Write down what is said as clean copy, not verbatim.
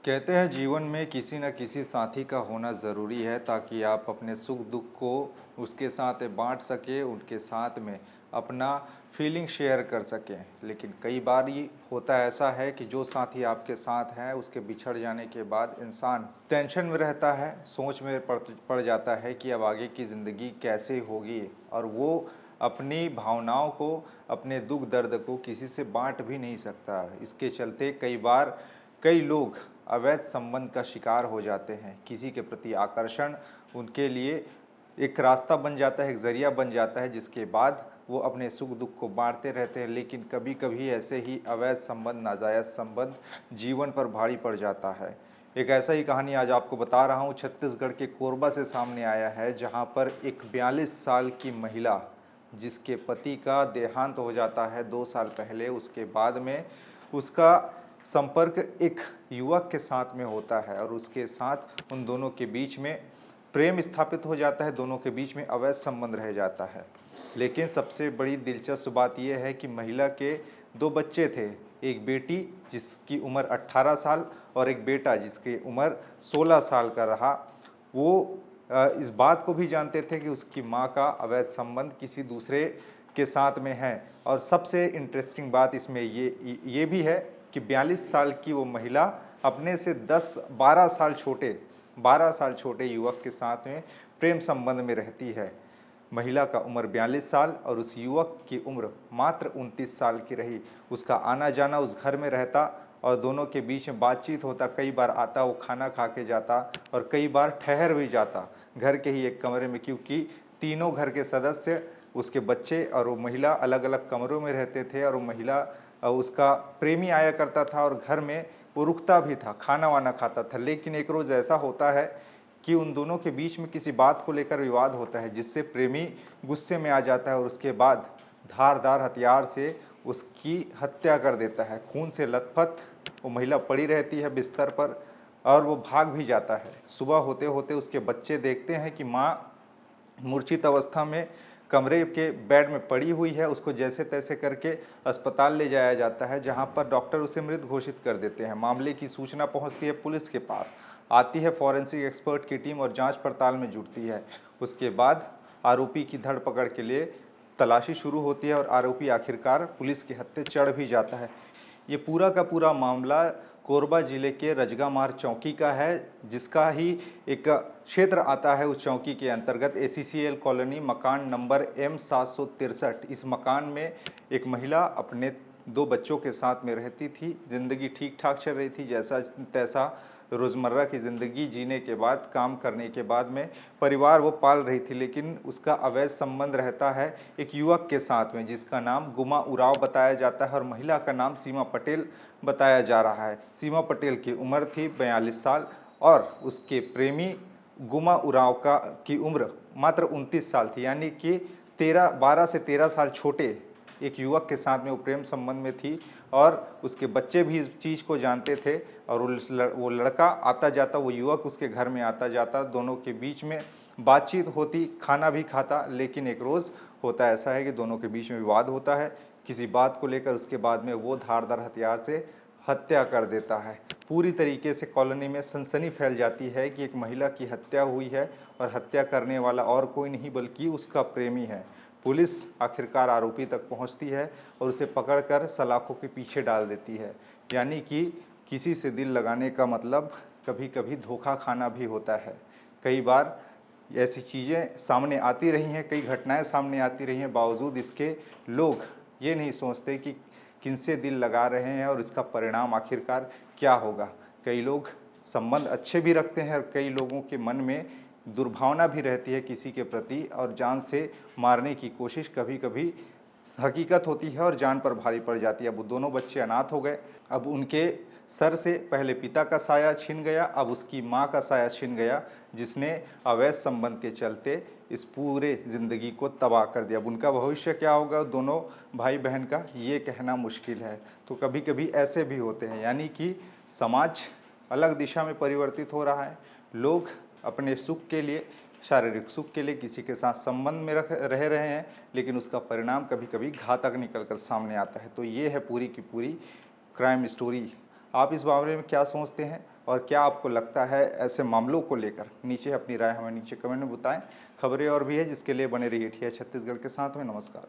कहते हैं जीवन में किसी न किसी साथी का होना ज़रूरी है ताकि आप अपने सुख दुख को उसके साथ बांट सकें, उनके साथ में अपना फीलिंग शेयर कर सकें। लेकिन कई बार ये होता ऐसा है कि जो साथी आपके साथ है उसके बिछड़ जाने के बाद इंसान टेंशन में रहता है, सोच में पड़ जाता है कि अब आगे की ज़िंदगी कैसे होगी, और वो अपनी भावनाओं को, अपने दुख दर्द को किसी से बांट भी नहीं सकता। इसके चलते कई बार कई लोग अवैध संबंध का शिकार हो जाते हैं। किसी के प्रति आकर्षण उनके लिए एक रास्ता बन जाता है, एक ज़रिया बन जाता है, जिसके बाद वो अपने सुख दुख को बांटते रहते हैं। लेकिन कभी कभी ऐसे ही अवैध संबंध, नाजायज़ संबंध जीवन पर भारी पड़ जाता है। एक ऐसा ही कहानी आज आपको बता रहा हूँ, छत्तीसगढ़ के कोरबा से सामने आया है, जहाँ पर एक 42 साल की महिला, जिसके पति का देहांत हो जाता है 2 साल पहले, उसके बाद में उसका संपर्क एक युवक के साथ में होता है और उसके साथ उन दोनों के बीच में प्रेम स्थापित हो जाता है, दोनों के बीच में अवैध संबंध रह जाता है। लेकिन सबसे बड़ी दिलचस्प बात यह है कि महिला के 2 बच्चे थे, एक बेटी जिसकी उम्र 18 साल और एक बेटा जिसकी उम्र 16 साल का रहा। वो इस बात को भी जानते थे कि उसकी माँ का अवैध संबंध किसी दूसरे के साथ में है। और सबसे इंटरेस्टिंग बात इसमें ये भी है कि 42 साल की वो महिला अपने से 12 साल छोटे युवक के साथ में प्रेम संबंध में रहती है। महिला का उम्र 42 साल और उस युवक की उम्र मात्र 29 साल की रही। उसका आना जाना उस घर में रहता और दोनों के बीच में बातचीत होता। कई बार आता, वो खाना खा के जाता और कई बार ठहर भी जाता घर के ही एक कमरे में, क्योंकि तीनों घर के सदस्य, उसके बच्चे और वो महिला अलग अलग कमरों में रहते थे। और वो महिला, उसका प्रेमी आया करता था और घर में वो रुकता भी था, खाना वाना खाता था। लेकिन एक रोज़ ऐसा होता है कि उन दोनों के बीच में किसी बात को लेकर विवाद होता है, जिससे प्रेमी गुस्से में आ जाता है और उसके बाद धारदार हथियार से उसकी हत्या कर देता है। खून से लथपथ वो महिला पड़ी रहती है बिस्तर पर और वो भाग भी जाता है। सुबह होते होते उसके बच्चे देखते हैं कि माँ मूर्छित अवस्था में कमरे के बेड में पड़ी हुई है। उसको जैसे तैसे करके अस्पताल ले जाया जाता है, जहां पर डॉक्टर उसे मृत घोषित कर देते हैं। मामले की सूचना पहुंचती है पुलिस के पास, आती है फॉरेंसिक एक्सपर्ट की टीम और जांच पड़ताल में जुटती है। उसके बाद आरोपी की धरपकड़ के लिए तलाशी शुरू होती है और आरोपी आखिरकार पुलिस के हत्थे चढ़ भी जाता है। ये पूरा का पूरा मामला कोरबा जिले के रजगामार चौकी का है, जिसका ही एक क्षेत्र आता है। उस चौकी के अंतर्गत ACCL कॉलोनी, मकान नंबर M763। इस मकान में एक महिला अपने 2 बच्चों के साथ में रहती थी। ज़िंदगी ठीक ठाक चल रही थी, जैसा तैसा रोज़मर्रा की ज़िंदगी जीने के बाद, काम करने के बाद में परिवार वो पाल रही थी। लेकिन उसका अवैध संबंध रहता है एक युवक के साथ में, जिसका नाम गुमा उराव बताया जाता है और महिला का नाम सीमा पटेल बताया जा रहा है। सीमा पटेल की उम्र थी 42 साल और उसके प्रेमी गुमा उराव की उम्र मात्र 29 साल थी, यानी कि 12 से 13 साल छोटे एक युवक के साथ में वो प्रेम संबंध में थी। और उसके बच्चे भी इस चीज़ को जानते थे और वो लड़का आता जाता, वो युवक उसके घर में आता जाता, दोनों के बीच में बातचीत होती, खाना भी खाता। लेकिन एक रोज़ होता ऐसा है कि दोनों के बीच में विवाद होता है किसी बात को लेकर। उसके बाद में वो धारदार हथियार से हत्या कर देता है। पूरी तरीके से कॉलोनी में सनसनी फैल जाती है कि एक महिला की हत्या हुई है और हत्या करने वाला और कोई नहीं बल्कि उसका प्रेमी है। पुलिस आखिरकार आरोपी तक पहुंचती है और उसे पकड़कर सलाखों के पीछे डाल देती है। यानी कि किसी से दिल लगाने का मतलब कभी कभी धोखा खाना भी होता है। कई बार ऐसी चीज़ें सामने आती रही हैं, कई घटनाएं सामने आती रही हैं, बावजूद इसके लोग ये नहीं सोचते कि किनसे दिल लगा रहे हैं और इसका परिणाम आखिरकार क्या होगा। कई लोग संबंध अच्छे भी रखते हैं और कई लोगों के मन में दुर्भावना भी रहती है किसी के प्रति और जान से मारने की कोशिश कभी कभी हकीकत होती है और जान पर भारी पड़ जाती है। अब वो दोनों बच्चे अनाथ हो गए। अब उनके सर से पहले पिता का साया छिन गया, अब उसकी माँ का साया छिन गया, जिसने अवैध संबंध के चलते इस पूरे ज़िंदगी को तबाह कर दिया। अब उनका भविष्य क्या होगा दोनों भाई बहन का, ये कहना मुश्किल है। तो कभी कभी ऐसे भी होते हैं, यानी कि समाज अलग दिशा में परिवर्तित हो रहा है। लोग अपने सुख के लिए, शारीरिक सुख के लिए किसी के साथ संबंध में रह रहे हैं, लेकिन उसका परिणाम कभी कभी घातक निकल कर सामने आता है। तो ये है पूरी की पूरी क्राइम स्टोरी। आप इस बारे में क्या सोचते हैं? और क्या आपको लगता है ऐसे मामलों को लेकर? नीचे अपनी राय हमें नीचे कमेंट में बताएं। खबरें और भी है जिसके लिए बने रहिए TI छत्तीसगढ़ के साथ में। नमस्कार।